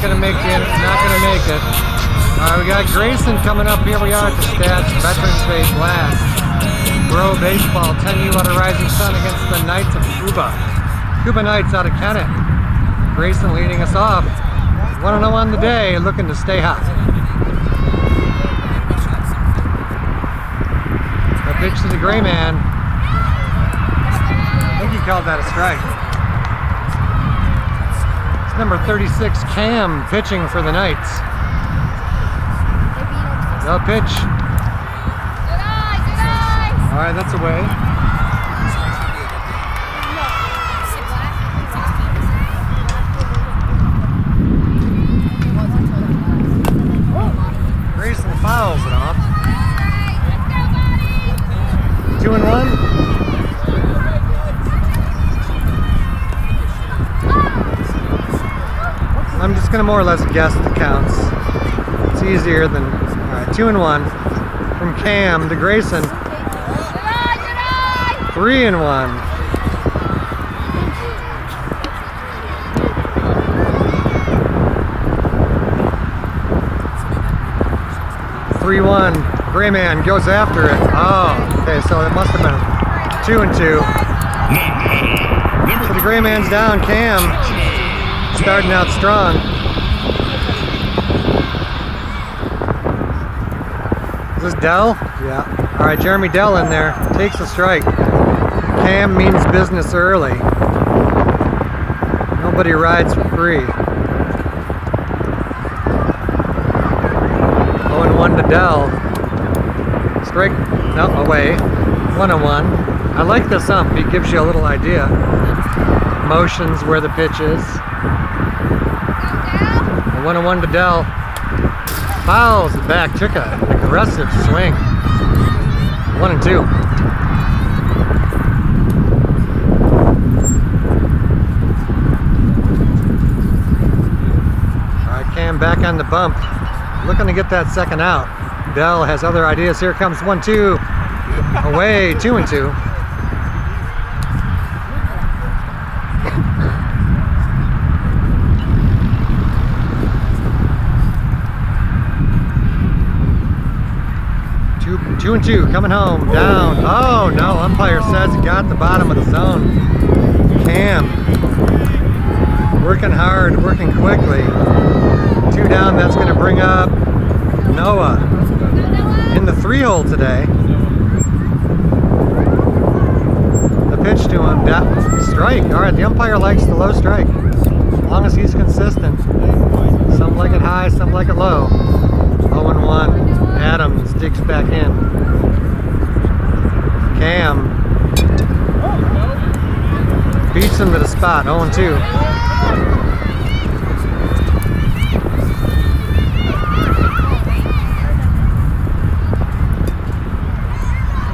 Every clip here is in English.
gonna make it. Not gonna make it. All right, we got Grayson coming up. Here we are at the Stats Veterans Day Blast. Broh baseball, 10U out of Rising Sun against the Knights of Kuba. Kuba Knights out of Kennett. Grayson leading us off. 1-0 on the day, looking to stay hot. The pitch to the gray man. I think he called that a strike. It's number 36, Cam, pitching for the Knights. The pitch. All right, that's away. Grayson fouls it off. 2-1. I'm just gonna more or less guess the counts. It's easier than, all right, 2-1 from Cam to Grayson. 3-1. 3-1. Gray man goes after it. Oh, okay, so it must have been 2-2. So the gray man's down. Cam starting out strong. Is this Dell? Yeah. All right, Jeremy Dell in there. Takes a strike. Cam means business early. Nobody rides for free. 0-1 to Dell. Strike, no, away. 1-1. I like this ump. He gives you a little idea. Motions where the pitch is. 1-1 to Dell. Fouls it back. Took an aggressive swing. 1-2. Cam back on the bump, looking to get that second out. Dell has other ideas. Here comes 1-2, away, 2-2. Two and two, coming home, down. Oh no, umpire says he got the bottom of the zone. Cam, working hard, working quickly. 2 down, that's going to bring up Noah in the 3-hole today. The pitch to him, that strike. All right, the umpire likes the low strike, as long as he's consistent. Some like it high, some like it low. 0-1, Adams digs back in. Cam beats him to the spot, 0-2.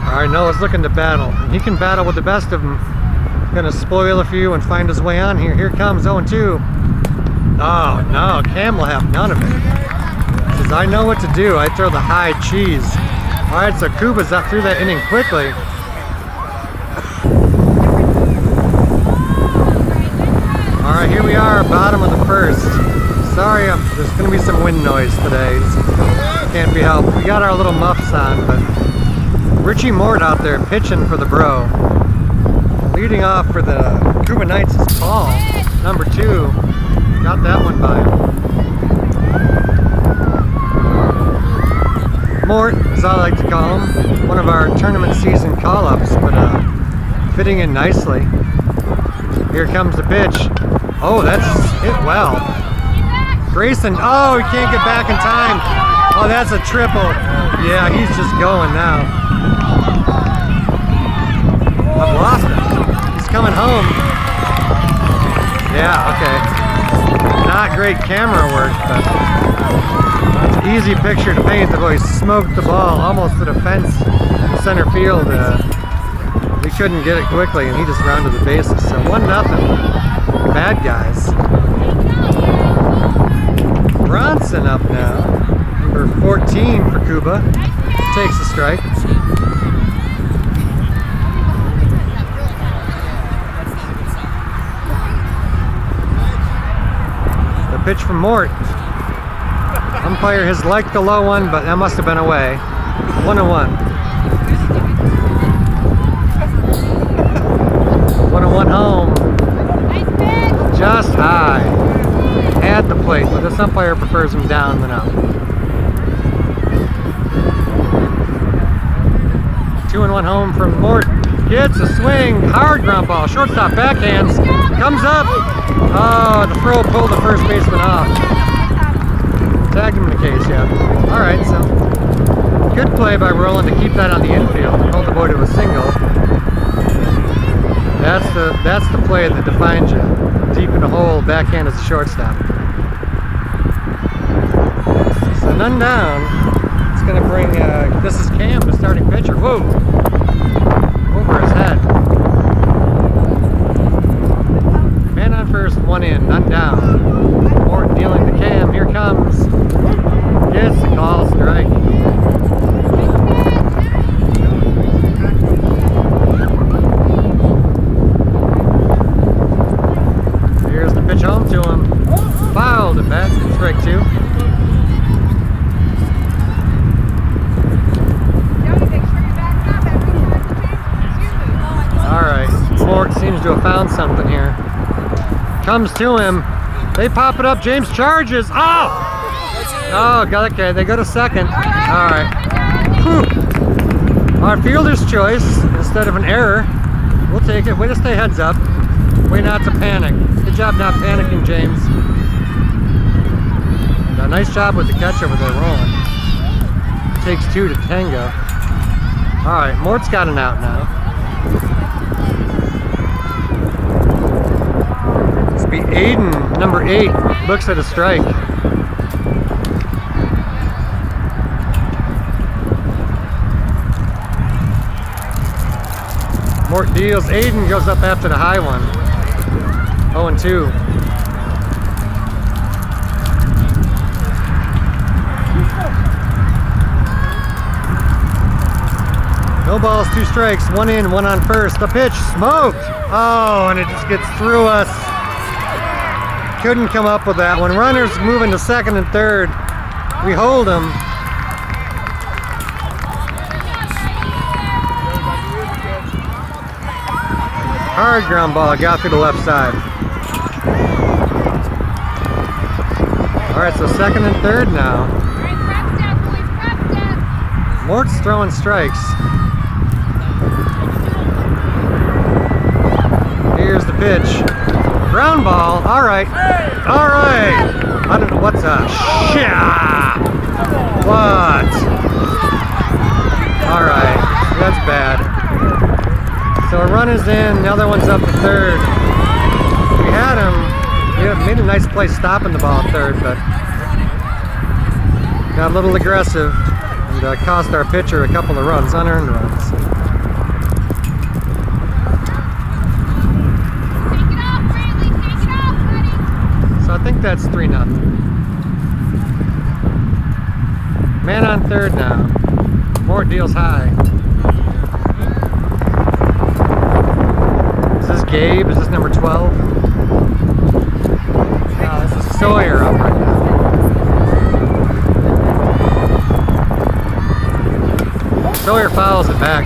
Alright, Noah's looking to battle. He can battle with the best of them. Gonna spoil a few and find his way on here. Here comes 0-2. Oh no, Cam will have none of it. Says, I know what to do. I throw the high cheese. Alright, so Kuba's up through that inning quickly. Alright, here we are, bottom of the first. Sorry, there's gonna be some wind noise today. Can't be helped. We got our little muffs on, but Richie Mort out there pitching for the Broh. Leading off for the Kuba Knights is Paul, number 2. Got that one by him. Mort, as I like to call him, one of our tournament season call-ups, but fitting in nicely. Here comes the pitch. Oh, that's hit well. Grayson, oh, he can't get back in time. Oh, that's a triple. Yeah, he's just going now. I've lost him. He's coming home. Yeah, okay. Not great camera work, but it's an easy picture to paint. The boy smoked the ball almost to the fence in center field. We couldn't get it quickly, and he just rounded the bases. So 1-0. Bad guys. Bronson up now. Number 14 for Kuba. Takes a strike. pitch from Mort. Umpire has liked the low one, but that must have been away. 1-1. 1-1 home. Just high. At the plate, but this umpire prefers him down than up. 2-1 home from Mort. Gets a swing. Hard ground ball. Shortstop backhands. Comes up. Oh, the throw pulled the first baseman off. Tagged him in the case, yeah. Alright, so good play by Roland to keep that on the infield and hold the boy to a single. That's the play that defines you. Deep in the hole, backhand as a shortstop. So none down. It's gonna bring this is Cam, the starting pitcher. Whoa! Over his head. Man on first, one in, none down. Morton dealing to Cam, here comes. Gets the call, strike. Here's the pitch home to him. Fouled at bat, strike two. Alright, Mort seems to have found something here. Comes to him. They pop it up. James charges. Oh! Oh, got okay. They go to second. Alright. Our fielder's choice instead of an error. We'll take it. Way to stay heads up. Way not to panic. Good job not panicking, James. And a nice job with the catch over there, rolling. Takes two to tango. Alright, Mort's got an out now. Be Aiden, number 8, looks at a strike. Mort deals. Aiden goes up after the high one. 0-2. No balls, 2 strikes, 1 in, 1 on first. The pitch smoked. Oh, and it just gets through us. Couldn't come up with that one. Runners moving to second and third. We hold them. Hard ground ball, got through the left side. Alright, so second and third now. Mort's throwing strikes. Here's the pitch. Ground ball, alright. Alright. I don't know what's a shot. What? Alright. That's bad. So a run is in, the other one's up to third. We had him. He made a nice play stopping the ball at third, but got a little aggressive and cost our pitcher a couple of runs, unearned runs. I think that's 3-0. Man on third now. Mort deals high. Is this Gabe? Is this number 12? Oh, this is Sawyer up right now. Sawyer fouls it back.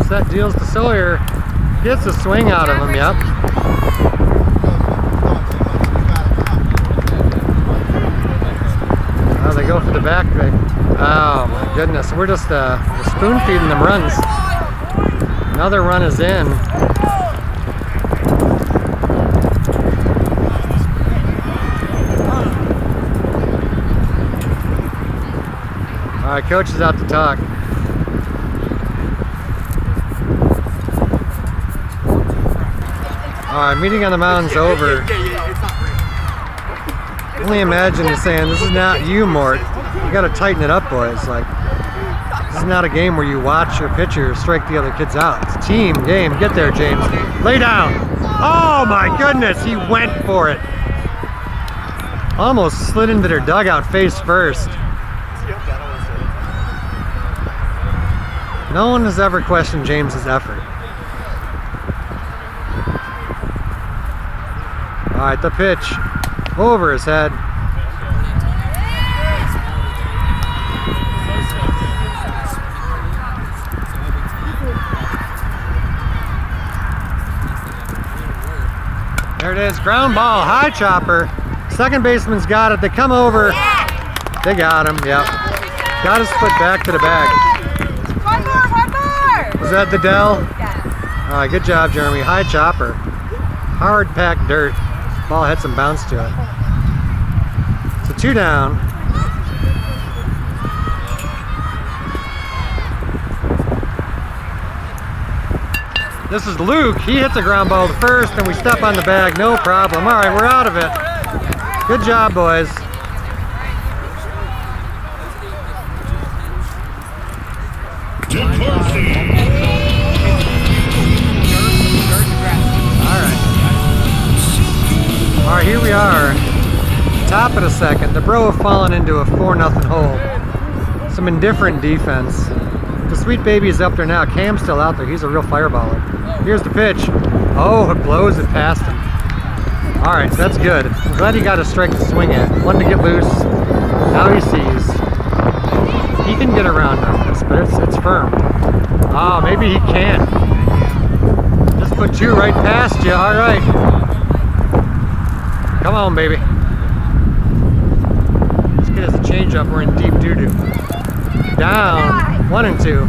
That deals to Sawyer, gets a swing out of him, yep. Oh, they go for the back. Oh my goodness, we're just spoon feeding them runs. Another run is in. All right, coach is out to talk. Alright, meeting on the mound's over. Only imagine you saying, this is not you, Mort. You gotta tighten it up, boys. Like, this is not a game where you watch your pitcher strike the other kids out. It's a team game. Get there, James. Lay down. Oh my goodness, he went for it. Almost slid into their dugout face first. No one has ever questioned James's effort. All right, the pitch over his head. There it is, ground ball, high chopper. Second baseman's got it. They come over. They got him. Yep. Got his foot back to the bag. One more. Was that the Dell? Yes. All right, good job, Jeremy. High chopper. Hard packed dirt. Ball had some bounce to it. So 2 down. This is Luke. He hits a ground ball to first, and we step on the bag. No problem. All right, we're out of it. Good job, boys. All right, here we are. Top of the second. The Broh have fallen into a 4-0 hole. Some indifferent defense. The sweet baby is up there now. Cam's still out there. He's a real fireballer. Here's the pitch. Oh, it blows it past him. All right, that's good. I'm glad he got a strike to swing at. Wanted to get loose. Now he sees. He can get around on this, but it's firm. Oh, maybe he can. Just put 2 right past you. All right. Come on, baby. This kid has a changeup. We're in deep doo-doo. Down. 1 and 2.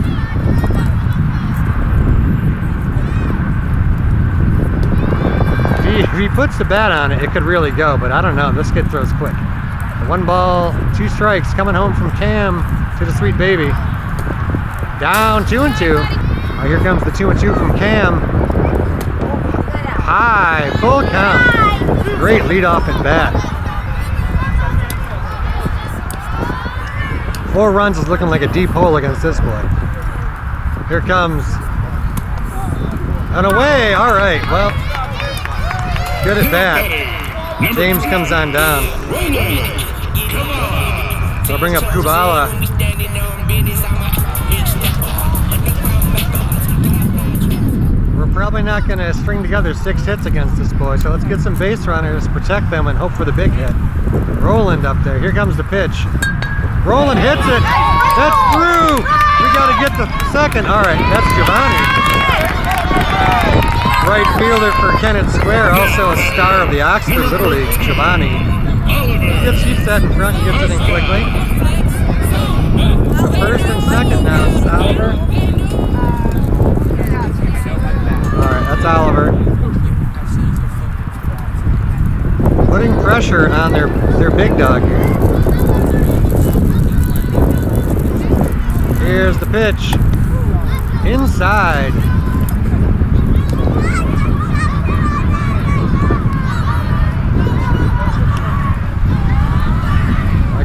If he puts the bat on it, it could really go, but I don't know. This kid throws quick. 1 ball, 2 strikes coming home from Cam to the sweet baby. Down 2 and 2. Oh, here comes the 2 and 2 from Cam. High, full count. Great leadoff at bat. 4 runs is looking like a deep hole against this boy. Here comes. And away. All right. Well, good at bat. James comes on down. They'll bring up Kuba. We're probably not going to string together 6 hits against this boy, so let's get some base runners, protect them, and hope for the big hit. Roland up there. Here comes the pitch. Roland hits it. That's through. We got to get the second. All right, that's Giovanni. Right fielder for Kennett Square, also a star of the Oxford Little League, Giovanni. He keeps that in front, he gets it in quickly. So first and second now, it's Oliver. Alright, that's Oliver. Putting pressure on their big dog here. Here's the pitch. Inside.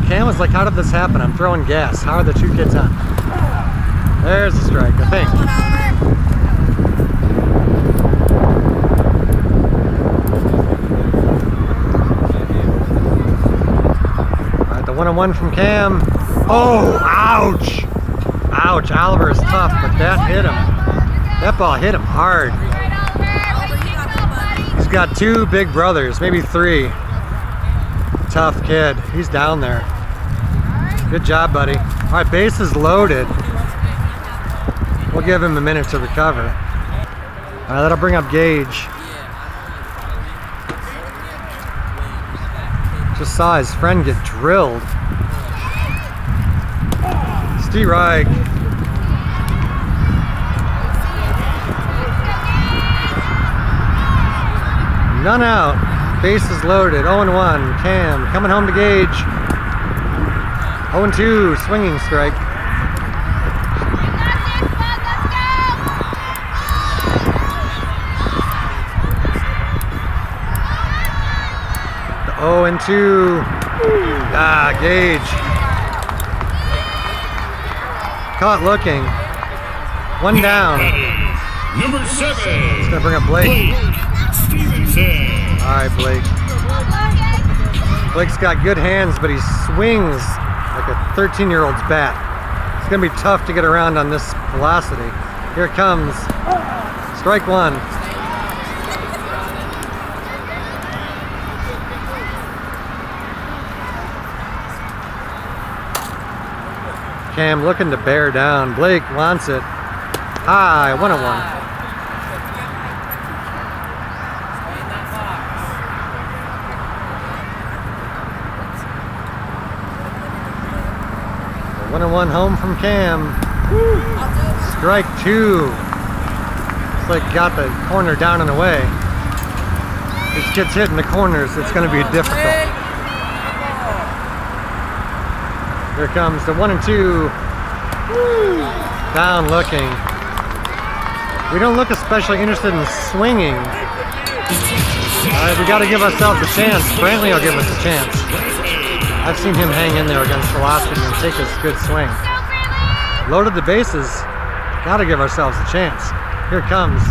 Cam was like, how did this happen? I'm throwing gas. How are the 2 kids on? There's the strike, I think. All right, the 1-1 from Cam. Oh, ouch! Ouch, Oliver is tough, but that hit him. That ball hit him hard. He's got 2 big brothers, maybe 3. Tough kid. He's down there. Good job, buddy. All right, base is loaded. We'll give him a minute to recover. All right, that'll bring up Gage. Just saw his friend get drilled. Steve Reich. None out. Base is loaded. 0-1. Cam coming home to Gage. 0-2. Swinging strike. The 0-2. Ah, Gage. Caught looking. 1 down. Number 7. It's gonna bring up Blake. Stevenson. All right, Blake. Blake's got good hands, but he swings like a 13-year-old's bat. It's gonna be tough to get around on this velocity. Here it comes. Strike one. Cam looking to bear down. Blake wants it. High, 1-1. A 1-1 home from Cam. Strike two. It's like got the corner down and away. This kid's hitting the corners. It's going to be difficult. Here comes the 1-2. Down looking. We don't look especially interested in swinging. We got to give ourselves a chance. Brantley will give us a chance. I've seen him hang in there against velocity and take a good swing. Loaded the bases. Got to give ourselves a chance. Here it comes.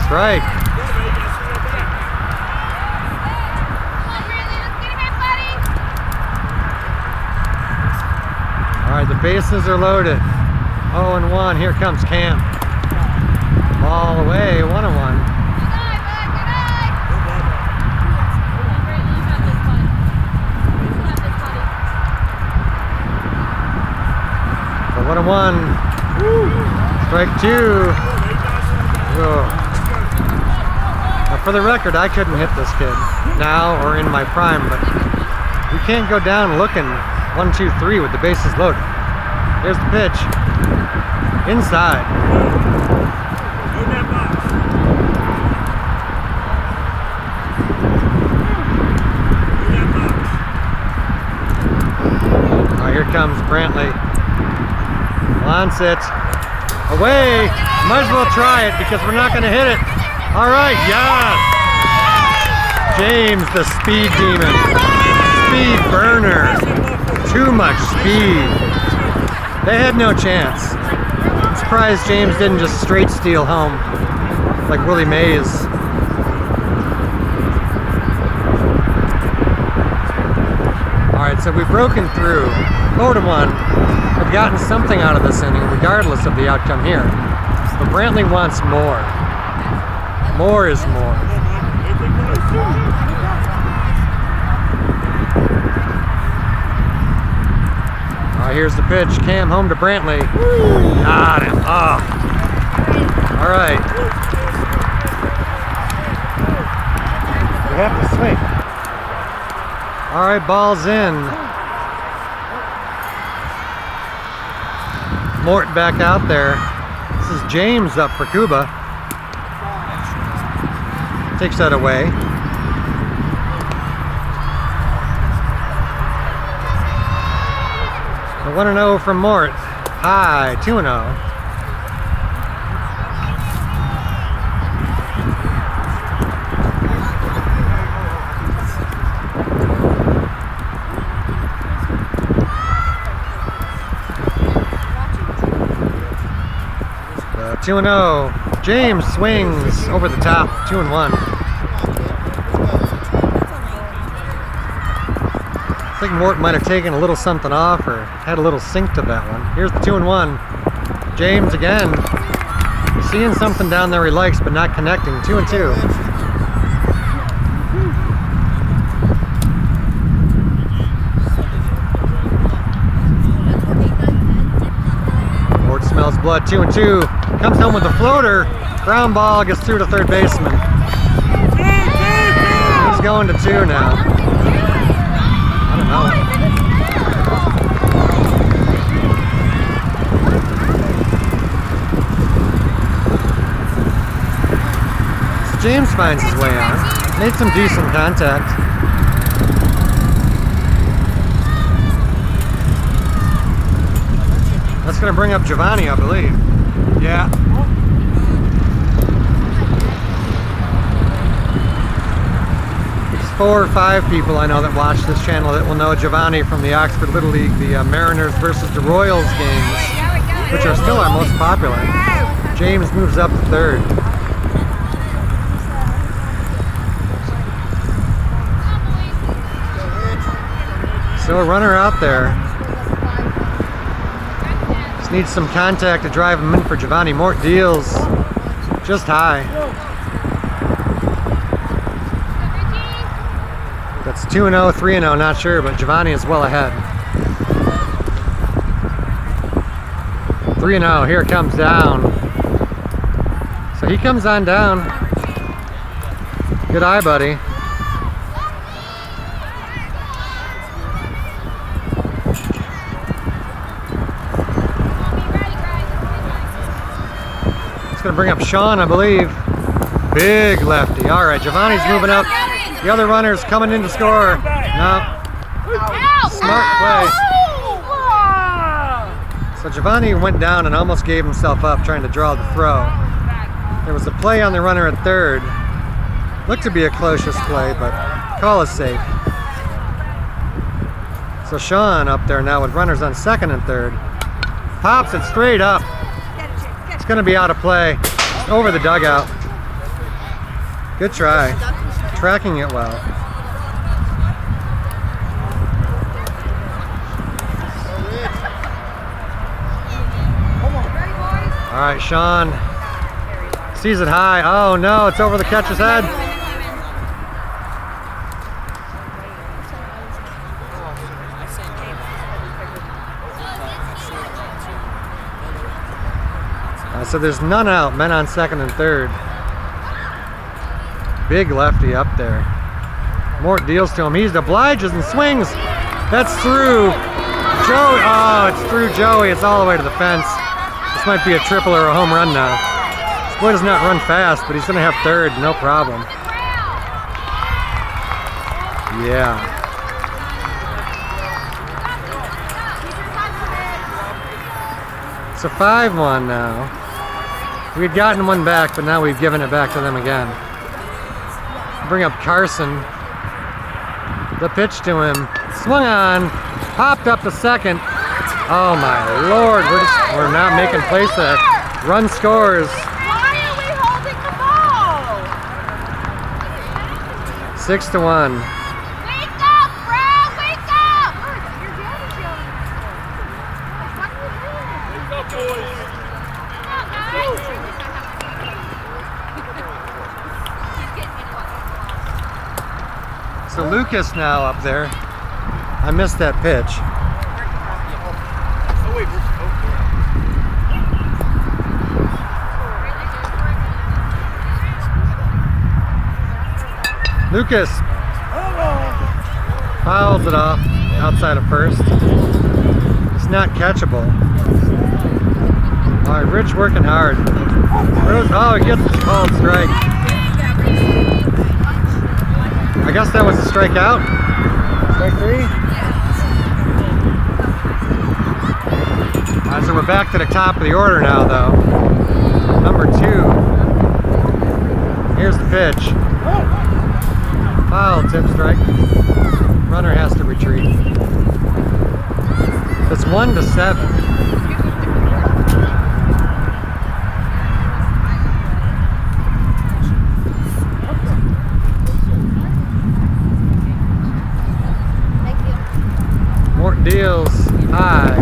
Strike. All right, the bases are loaded. 0-1. Here comes Cam. Ball away. 1-1. The 1-1. Strike two. Whoa. Now, for the record, I couldn't hit this kid now or in my prime, but we can't go down looking 1, 2, 3 with the bases loaded. Here's the pitch. Inside. Oh, here comes Brantley. Wants it. Away. Might as well try it because we're not going to hit it. All right, yes. James, the speed demon. Speed burner. Too much speed. They had no chance. I'm surprised James didn't just straight steal home like Willie Mays. Alright, so we've broken through. 4-1. We've gotten something out of this inning regardless of the outcome here. But Brantley wants more. More is more. Here's the pitch. Cam home to Brantley. Got him. Oh. All right. We have to swing. All right, ball's in. Mort back out there. This is James up for Kuba. Takes that away. The 1-0 from Mort. High, 2-0. The 2-0. James swings over the top, 2-1. I think Mort might have taken a little something off or had a little sink to that one. Here's the 2-1. James again. Seeing something down there he likes but not connecting. 2-2. Mort smells blood. 2-2. Comes home with a floater. Ground ball gets through to third baseman. He's going to 2 now. So James finds his way on. Made some decent contact. That's going to bring up Giovanni, I believe. Yeah. There's 4 or 5 people I know that watch this channel that will know Giovanni from the Oxford Little League, the Mariners versus the Royals games, which are still our most popular. James moves up to third. So a runner out there. Just needs some contact to drive him in for Giovanni. Mort deals just high. That's 2-0, 3-0, not sure, but Giovanni is well ahead. 3-0, here it comes down. So he comes on down. Good eye, buddy. It's gonna bring up Sean, I believe. Big lefty. All right, Giovanni's moving up. The other runner's coming in to score. No. Smart play. So Giovanni went down and almost gave himself up trying to draw the throw. There was a play on the runner at third. Looked to be a closest play, but call is safe. So Sean up there now with runners on second and third. Pops it straight up. It's going to be out of play. Over the dugout. Good try. Tracking it well. All right, Sean sees it high. Oh no, it's over the catcher's head. So there's none out, men on second and third. Big lefty up there. Mort deals to him. He obliges and swings. That's through Joey. Oh, it's through Joey. It's all the way to the fence. This might be a triple or a home run now. This boy does not run fast, but he's going to have third, no problem. Yeah. It's a 5-1 now. We had gotten one back, but now we've given it back to them again. Bring up Carson. The pitch to him. Swung on. Popped up to second. Oh my Lord, we're not making plays for that. Run scores. Why are we holding the ball? 6-1. Wake up, Broh! Wake up! Your dad is yelling. What are you doing? Wake up, boys. So Lucas now up there. I missed that pitch. Oh, wait, Lucas fouls it off outside of first. It's not catchable. All right, Rich working hard. Oh, he gets the called strike. I guess that was a strikeout. Strike three. All right, so we're back to the top of the order now, though. Number 2. Here's the pitch. Foul, tip strike. Runner has to retreat. It's 1-7. Mort deals high.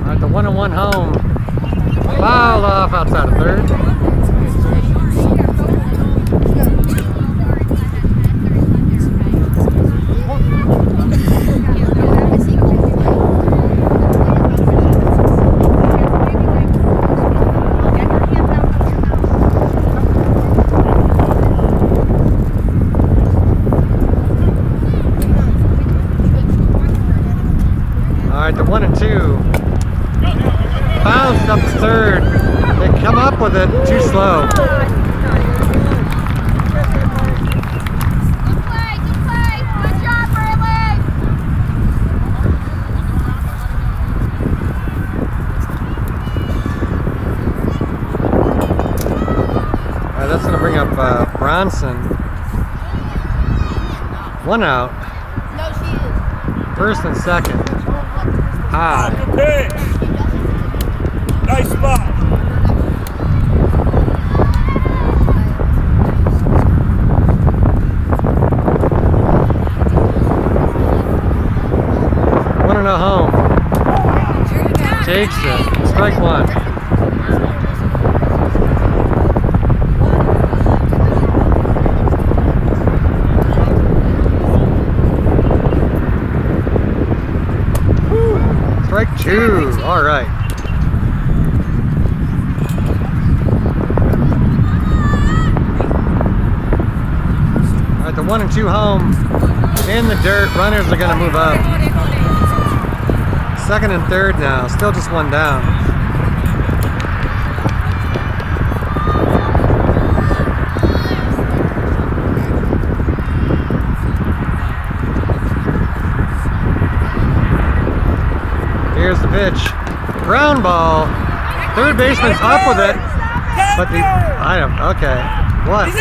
Alright, the 1-1 home. Fouled off outside of third. Alright, the 1-2. Bounced up to third. They come up with it too slow. Good play, good play. Good job, Bradley. Alright, that's going to bring up Bronson. 1 out. First and second. High. Nice spot. Home. Takes it. Strike one. Strike two. All right. All right, the 1 and 2 home. In the dirt. Runners are going to move up. Second and third now, still just one down. Here's the pitch. Ground ball. Third baseman's up with it. But the, okay. What?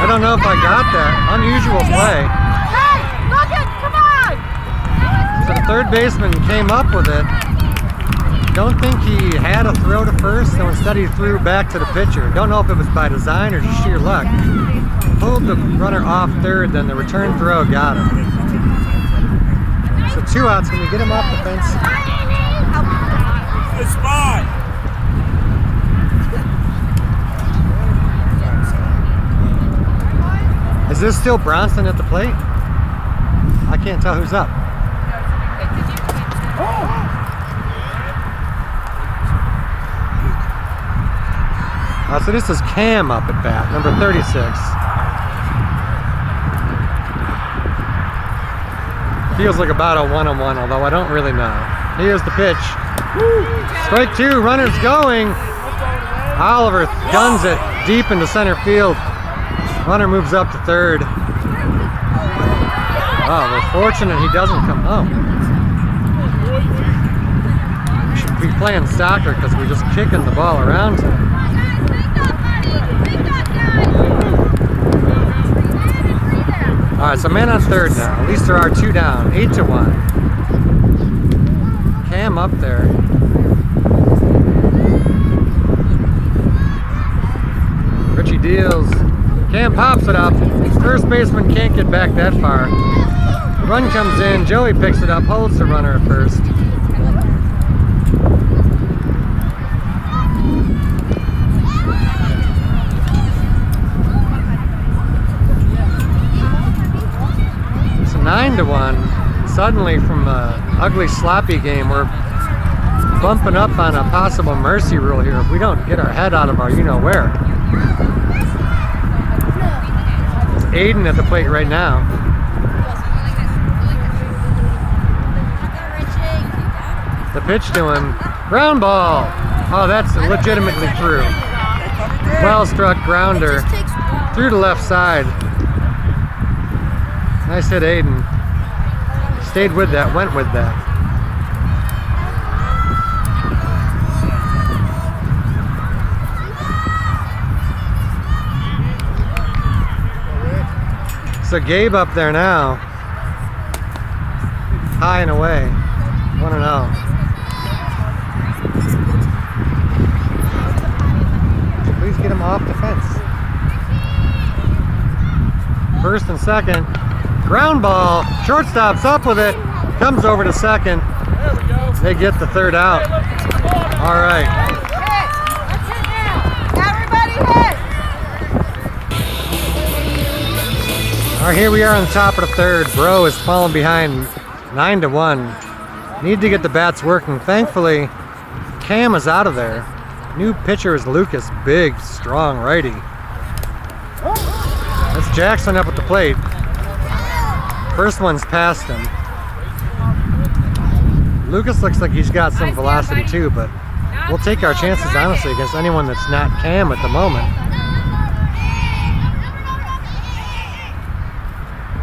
I don't know if I got that. Unusual play. So the third baseman came up with it. Don't think he had a throw to first, so instead he threw back to the pitcher. Don't know if it was by design or just sheer luck. Pulled the runner off third, then the return throw got him. So 2 outs. Can we get him off the fence? Good spot. Is this still Bronson at the plate? I can't tell who's up. So this is Cam up at bat, number 36. Feels like about a 1-on-1, although I don't really know. Here's the pitch. Strike two, runners going. Oliver guns it deep into center field. Runner moves up to third. Oh, we're fortunate he doesn't come home. We should be playing soccer because we're just kicking the ball around today. All right, so man on third now. At least there are 2 down, 8-1. Cam up there. Richie deals. Cam pops it up. First baseman can't get back that far. The run comes in. Joey picks it up, holds the runner at first. It's 9-1. Suddenly, from an ugly, sloppy game, we're bumping up on a possible mercy rule here if we don't get our head out of our you-know-where. It's Aiden at the plate right now. The pitch to him. Ground ball. Oh, that's legitimately through. Well struck grounder through the left side. Nice hit, Aiden. Stayed with that, went with that. So Gabe up there now. High and away. 1-0. Please get him off the fence. First and second. Ground ball. Shortstop's up with it. Comes over to second. They get the third out. All right. Everybody hit! All right, here we are on the top of the third. Broh is falling behind 9-1. Need to get the bats working. Thankfully, Cam is out of there. New pitcher is Lucas, big, strong righty. That's Jackson up at the plate. First one's past him. Lucas looks like he's got some velocity too, but we'll take our chances honestly against anyone that's not Cam at the moment.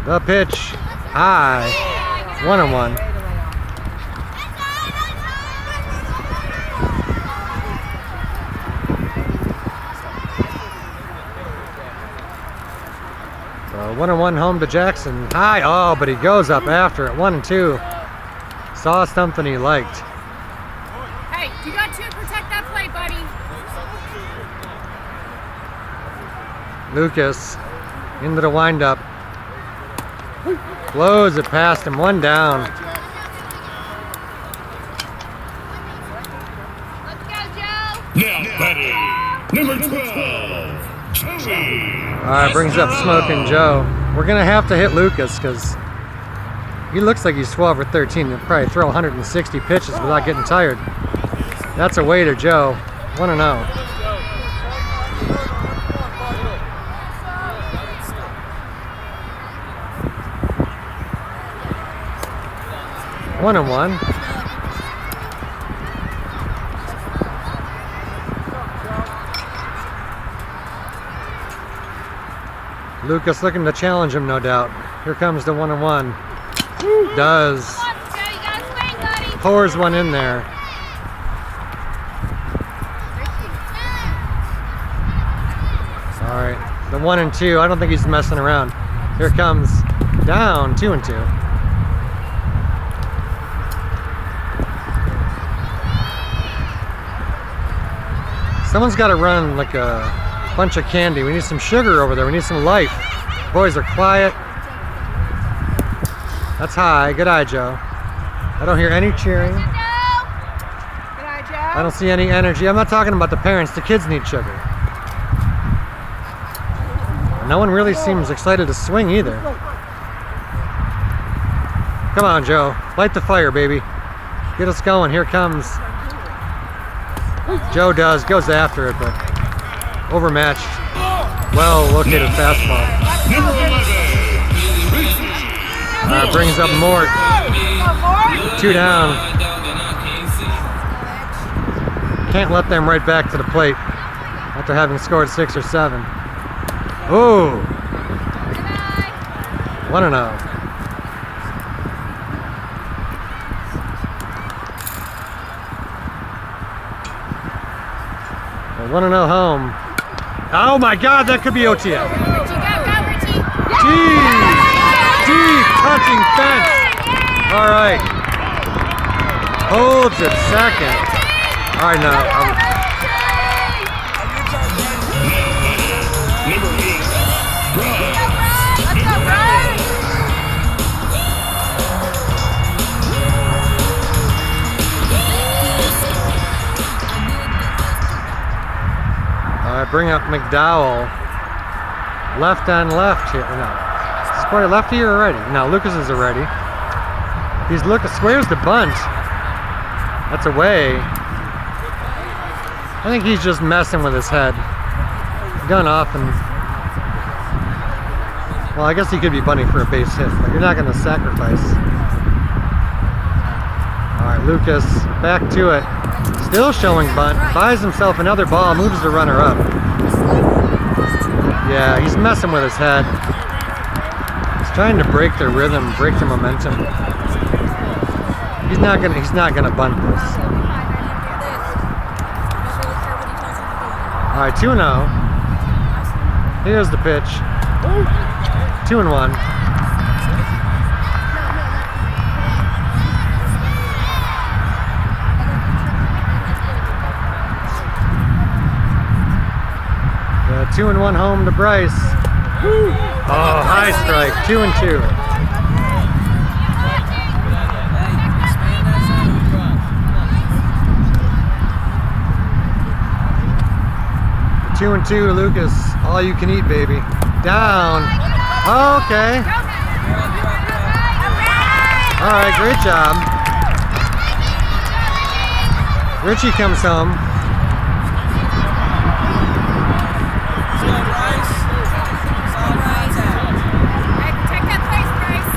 The pitch, high, 1-1. So 1-1 home to Jackson. High, oh, but he goes up after it. 1-2. Saw something he liked. Lucas into the windup. Blows it past him. One down. Let's go, Joe. Now batting, number 12, Joey. Alright, brings up Smoking Joe. We're going to have to hit Lucas because he looks like he's 12 or 13. He'll probably throw 160 pitches without getting tired. That's a way to Joe. 1-0. One and one. Lucas looking to challenge him, no doubt. Here comes the 1-1. Does. Come on, Joe. You gotta swing, buddy. Pours one in there. All right, the 1 and 2. I don't think he's messing around. Here comes down 2 and 2. Someone's got to run like a bunch of candy. We need some sugar over there. We need some life. Boys are quiet. That's high. Good eye, Joe. I don't hear any cheering. Joe. I don't see any energy. I'm not talking about the parents. The kids need sugar. No one really seems excited to swing either. Come on, Joe. Light the fire, baby. Get us going. Here comes. Joe does. Goes after it, but overmatched. Well located fastball. Number 11, Brings up Mort. 2 down. Can't let them right back to the plate after having scored 6 or 7. Oh, 1-0. The 1-0 home. Oh my God, that could be OTF. Richie, go, Richie. Deep touching fence. All right. Holds it second. All right, now. number 8, Broh. Let's go, bro. All right, bring up McDowell. Left on left here. No. Is this probably lefty or righty? No, Lucas is a righty. He's looking, squares the bunt. That's away. I think he's just messing with his head. Gun off and... Well, I guess he could be bunting for a base hit, but you're not going to sacrifice. All right, Lucas, back to it. Still showing bunt. Buys himself another ball, moves the runner up. Yeah, he's messing with his head. He's trying to break their rhythm, break the momentum. He's not gonna bunt this. All right, 2-0. Here's the pitch. 2-1. The 2-1 home to Bryce. Oh, high strike. 2-2. 2-2, Lucas. All you can eat, baby. Down. Okay. All right, great job. Richie comes home. Take that place, Bryce.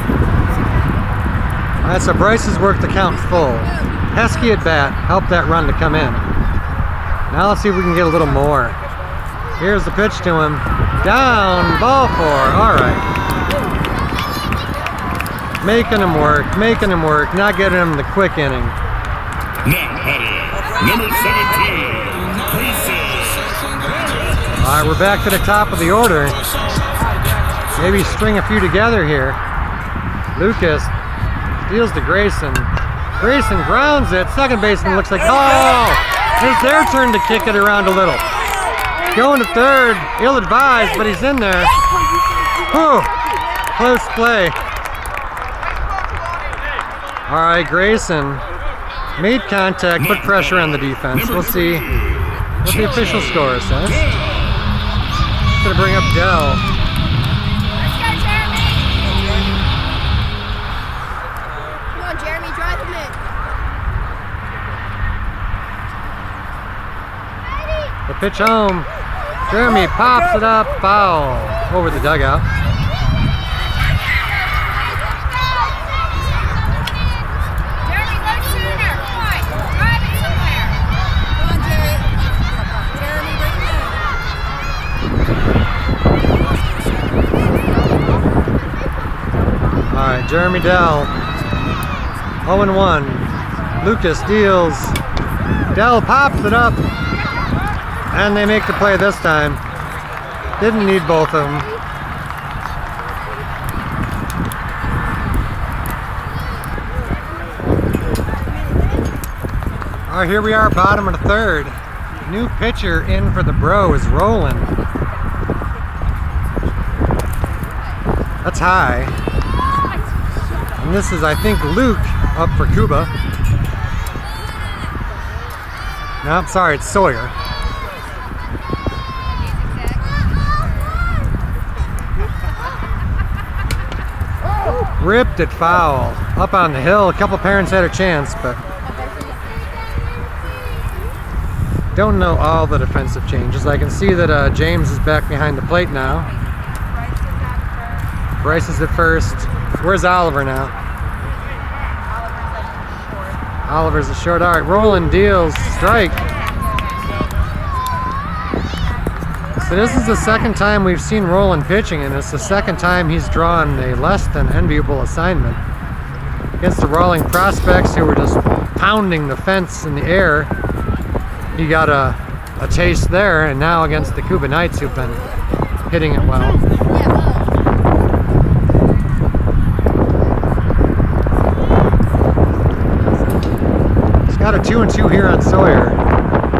All right, so Bryce has worked the count full. Pesky at bat helped that run to come in. Now let's see if we can get a little more. Here's the pitch to him. Down, ball 4. All right. Making him work, not getting him the quick inning. Now batting, number 17, All right, we're back to the top of the order. Maybe string a few together here. Lucas deals to Grayson. Grayson grounds it. Second baseman looks like, oh, it's their turn to kick it around a little. Going to third. Ill-advised, but he's in there. Whew. Close play. All right, Grayson made contact, put pressure on the defense. We'll see what the official score says. Gonna bring up Dell. Let's go, Jeremy. Come on, Jeremy, drive him in. The pitch home. Jeremy pops it up, foul over the dugout. Jeremy, go sooner. Come on, drive it somewhere. Come on, Jeremy. Jeremy, bring it in. All right, Jeremy Dell. 0-1. Lucas deals. Dell pops it up. And they make the play this time. Didn't need both of them. All right, here we are, bottom of the third. New pitcher in for the Broh is Roland. That's high. And this is, I think, Luke up for Kuba. No, I'm sorry, it's Sawyer. Ripped it foul. Up on the hill. A couple parents had a chance, but don't know all the defensive changes. I can see that James is back behind the plate now. Bryce is at first. Where's Oliver now? Oliver's a short. All right, Roland deals. Strike. So this is the second time we've seen Roland pitching, and it's the second time he's drawn a less than enviable assignment. Against the Rawling prospects who were just pounding the fence in the air, he got a taste there, and now against the Kuba Knights who've been hitting it well. He's got a 2-2 here on Sawyer.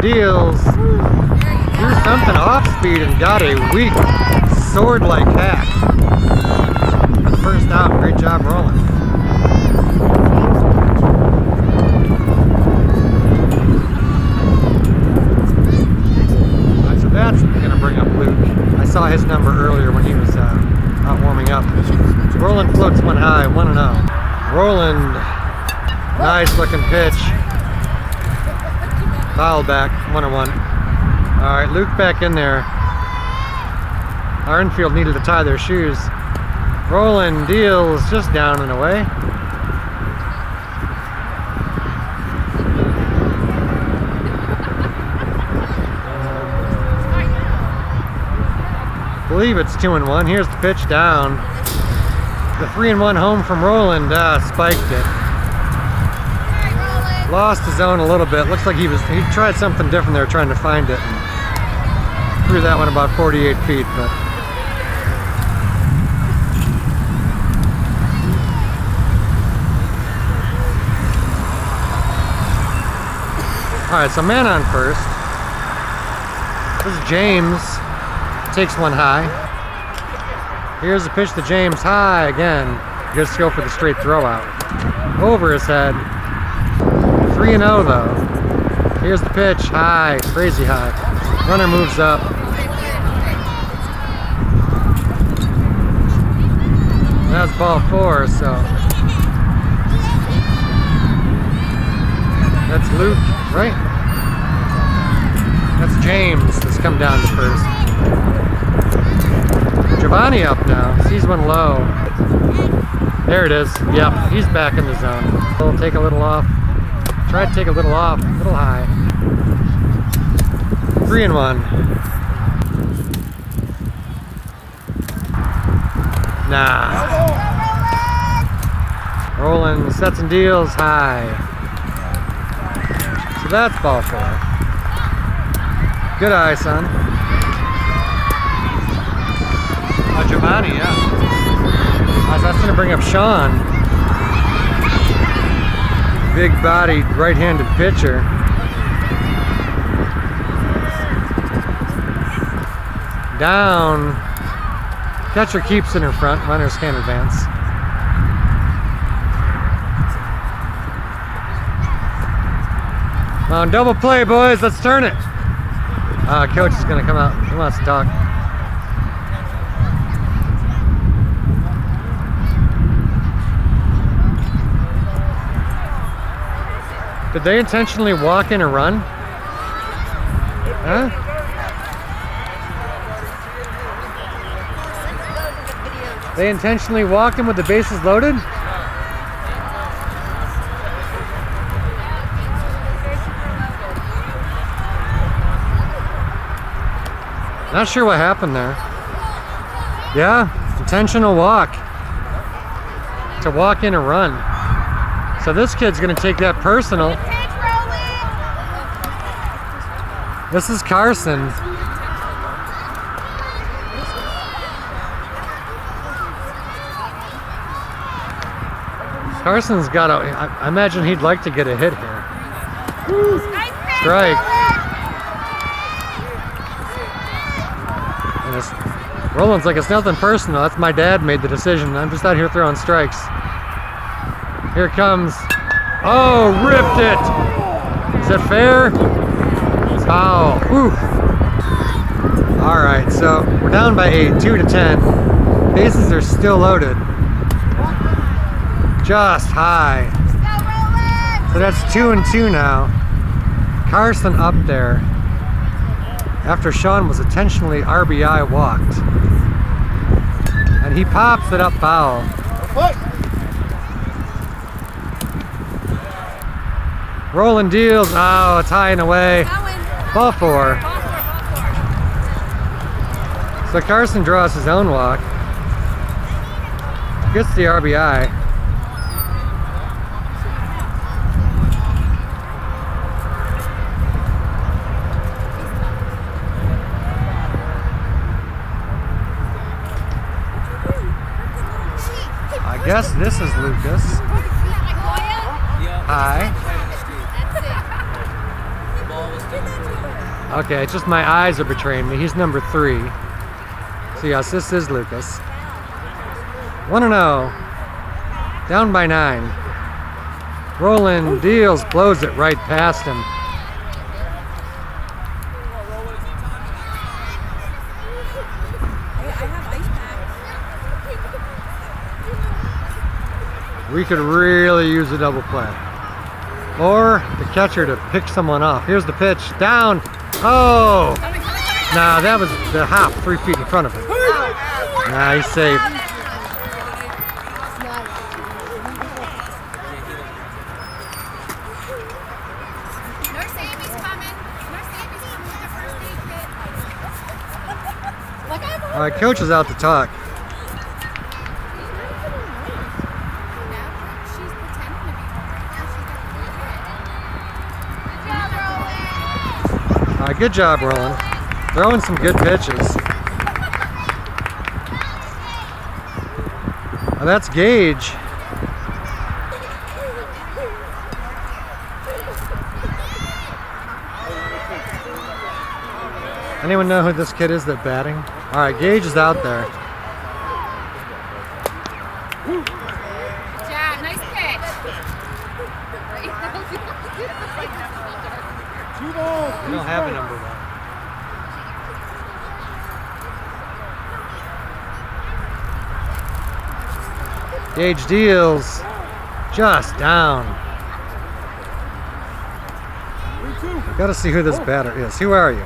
Deals. Threw something off speed and got a weak sword-like hack. First out, great job, Roland. Alright, so that's gonna bring up Luke. I saw his number earlier when he was out warming up. Roland floats one high, 1-0. Roland, nice looking pitch. Foul back, 1-1. All right, Luke back in there. Our infield needed to tie their shoes. Roland deals just down and away. I believe it's 2-1. Here's the pitch down. The 3-1 home from Roland spiked it. Lost his zone a little bit. Looks like he tried something different there, trying to find it. Threw that one about 48 feet, but all right, so man on first. This is James. Takes one high. Here's the pitch to James, high again. Just go for the straight throw out. Over his head. 3-0 though. Here's the pitch, high, crazy high. Runner moves up. That's ball 4, so that's Luke, right? That's James that's come down to first. Giovanni up now, sees one low. There it is, yep, he's back in the zone. We'll take a little off. Try to take a little off, a little high. 3-1. Nah. Roland sets and deals high. So that's ball 4. Good eye, son. Oh, Giovanni, yeah. That's going to bring up Sean. Big-bodied, right-handed pitcher. Down. Catcher keeps it in front. Runners can't advance. Come on, double play, boys. Let's turn it. Coach is going to come out. He wants to talk. Did they intentionally walk in a run? Huh? They intentionally walked him with the bases loaded? Not sure what happened there. Yeah, intentional walk. To walk in a run. So this kid's gonna take that personal. This is Carson. Carson's got a, I imagine he'd like to get a hit here. Strike. And Roland's like, it's nothing personal. That's my dad made the decision. I'm just out here throwing strikes. Here it comes. Oh, ripped it. Is that fair? Foul. Oof. All right, so we're down by 8, 2-10. Bases are still loaded. Just high. So that's 2-2 now. Carson up there after Sean was intentionally RBI walked. And he pops it up foul. Roland deals. Oh, it's high and away. Ball 4. So Carson draws his own walk. Gets the RBI. I guess this is Lucas. Hi. Okay, it's just my eyes are betraying me. He's number 3. So yes, this is Lucas. 1-0. Down by 9. Roland deals, blows it right past him. We could really use a double play. Or the catcher to pick someone off. Here's the pitch. Down. Oh! Nah, that was the hop 3 feet in front of him. Nah, he's safe. Nurse Amy's coming. Nurse Amy's coming with her first aid kit. All right, coach is out to talk. Good job, Roland. Throwing some good pitches. Oh, that's Gage. Anyone know who this kid is that's batting? All right, Gage is out there. Jack, nice pitch. We don't have a number 1. Gage deals. Just down. I've got to see who this batter is. Who are you?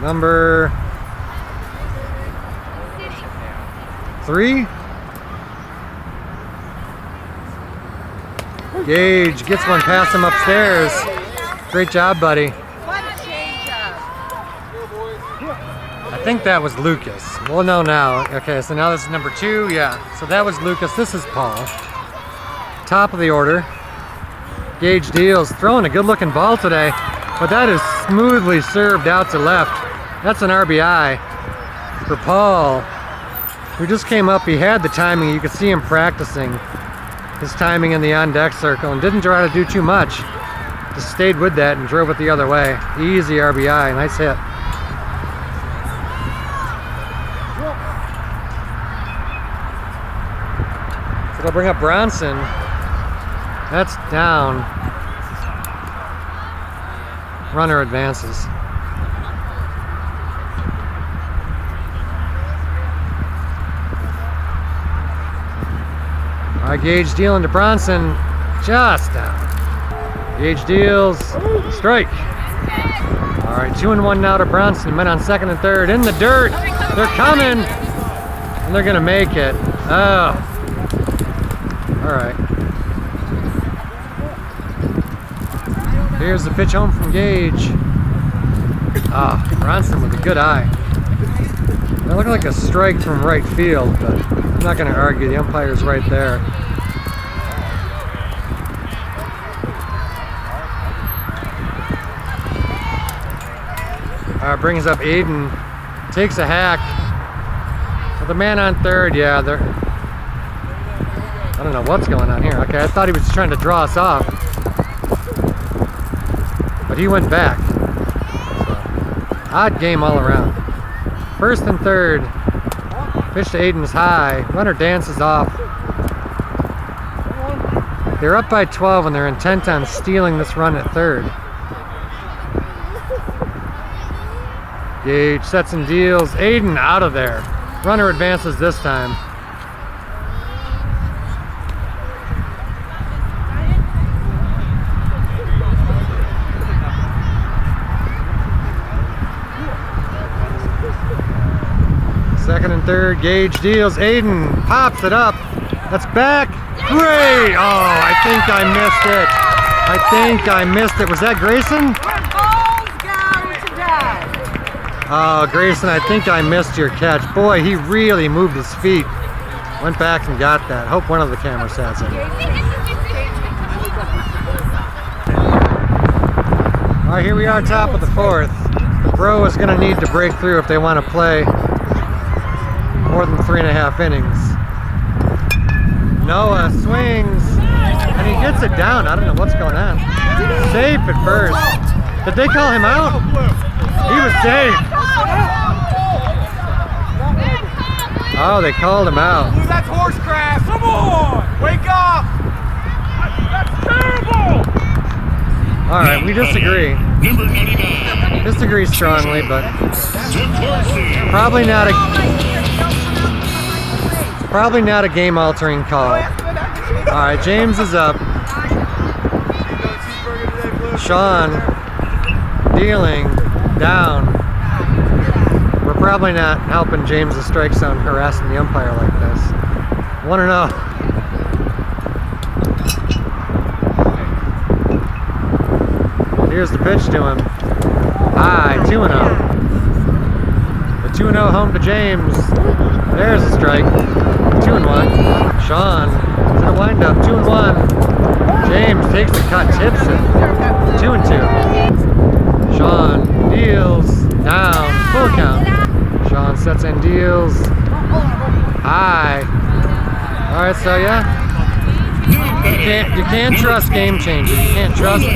Number 3? Gage gets one past him upstairs. Great job, buddy. I think that was Lucas. We'll know now. Okay, so now this is number 2. Yeah, so that was Lucas. This is Paul. Top of the order. Gage deals. Throwing a good-looking ball today, but that is smoothly served out to left. That's an RBI for Paul, who just came up. He had the timing. You could see him practicing his timing in the on-deck circle and didn't try to do too much. Just stayed with that and drove it the other way. Easy RBI. Nice hit. It'll bring up Bronson. That's down. Runner advances. All right, Gage dealing to Bronson. Just down. Gage deals. Strike. All right, 2-1 now to Bronson. Men on second and third. In the dirt. They're coming. And they're going to make it. Oh. All right. Here's the pitch home from Gage. Ah, Bronson with a good eye. That looked like a strike from right field, but I'm not going to argue. The umpire's right there. Brings up Aiden. Takes a hack. With the man on third, yeah, they're... I don't know what's going on here. Okay, I thought he was trying to draw us off. But he went back. So, odd game all around. First and third. Pitch to Aiden's high. Runner dances off. They're up by 12 and they're intent on stealing this run at third. Gage sets and deals. Aiden out of there. Runner advances this time. Second and third, Gage deals. Aiden pops it up. That's back. Great! Oh, I think I missed it. I think I missed it. Was that Grayson? Oh, Grayson, I think I missed your catch. Boy, he really moved his feet. Went back and got that. Hope one of the cameras has it. All right, here we are, top of the fourth. Broh is going to need to break through if they want to play more than 3.5 innings. Noah swings, and he gets it down. I don't know what's going on. Safe at first. Did they call him out? He was safe. Oh, they called him out. That's horse crap. Come on, wake up. That's terrible. All right, we disagree. Number 99. Disagree strongly, but probably not a game-altering call. All right, James is up. Sean dealing down. We're probably not helping James' strike zone harassing the umpire like this. 1-0. Here's the pitch to him. High, 2-0. The 2-0 home to James. There's a strike. 2-1. Sean to the windup. 2-1. James takes the cut, tips it. 2-2. Sean deals down. Full count. Sean sets and deals. High. All right, so yeah. You can't trust game changers. You can't trust them.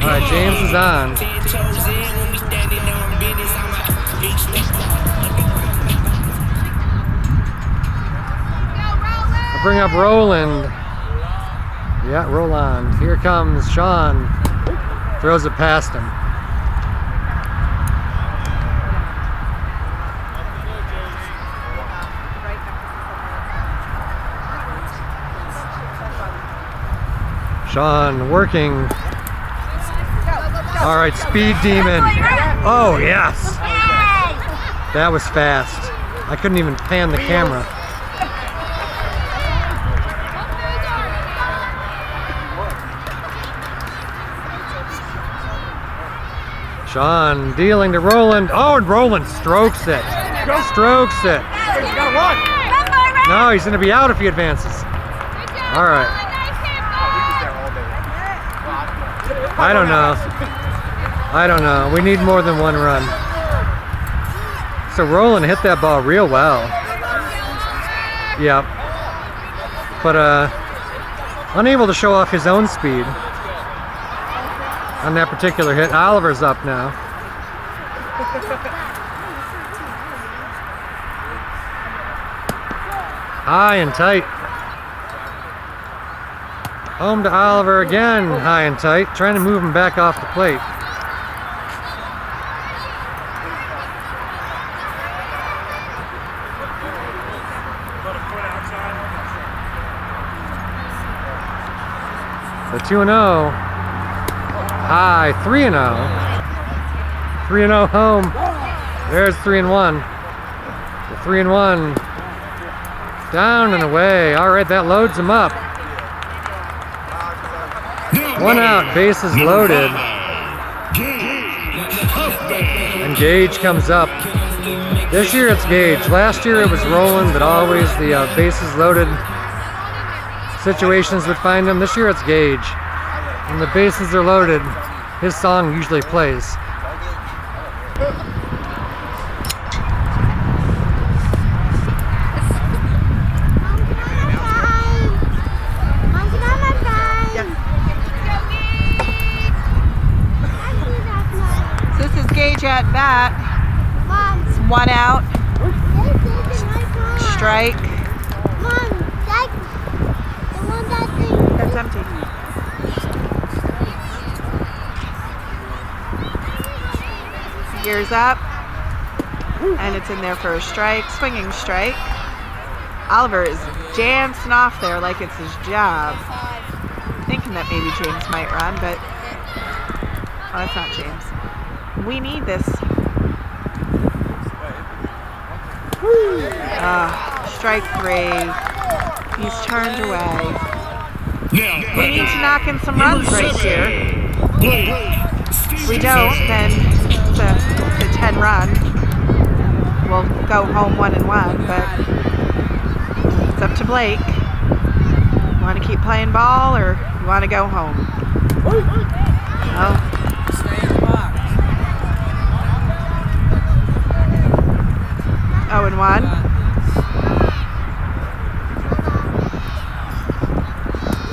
All right, James is on. I'll bring up Roland. Yeah, roll on. Here comes Sean. Throws it past him. Sean working. All right, speed demon. Oh, yes. That was fast. I couldn't even pan the camera. Sean dealing to Roland. Oh, and Roland strokes it. Strokes it. No, he's going to be out if he advances. All right. I don't know. I don't know. We need more than one run. So Roland hit that ball real well. Yep. But unable to show off his own speed on that particular hit. Oliver's up now. High and tight. Home to Oliver again, high and tight, trying to move him back off the plate. The 2-0. High, 3-0. 3-0 home. There's 3-1. The 3-1. Down and away. All right, that loads him up. 1 out, bases loaded. And Gage comes up. This year it's Gage. Last year it was Roland, but always the bases loaded situations would find him. This year it's Gage. When the bases are loaded, his song usually plays. Gage at bat. It's 1 out. Strike. That's empty. Gears up. And it's in there for a strike. Swinging strike. Oliver is dancing off there like it's his job. Thinking that maybe James might run, but oh, that's not James. We need this. Strike 3. He's turned away. We need to knock in some runs right here. If we don't, then the 10 run. We'll go home 1-1, but it's up to Blake. You want to keep playing ball or you want to go home? Oh. 0-1.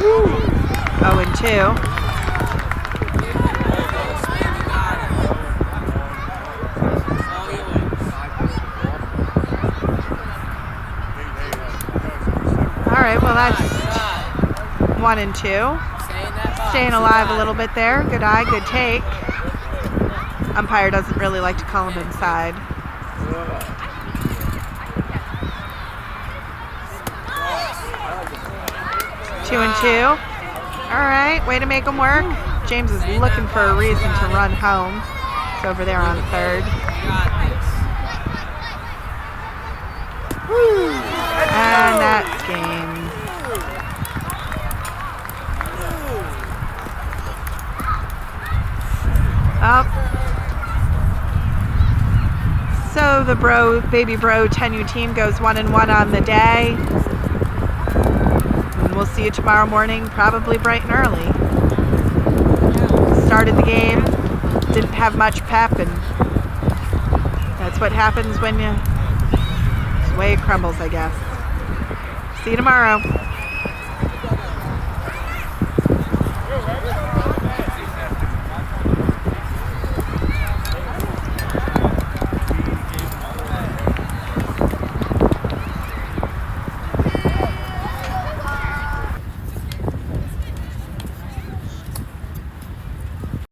Woo. 0-2. All right, well that's 1-2. Staying alive a little bit there. Good eye, good take. Umpire doesn't really like to call him inside. 2-2. All right, way to make them work. James is looking for a reason to run home. It's over there on third. And that's game. Up. So the Baby Broh 10U team goes 1-1 on the day. We'll see you tomorrow morning, probably bright and early. Started the game, didn't have much pep, and that's what happens when it's the way it crumbles, I guess. See you tomorrow.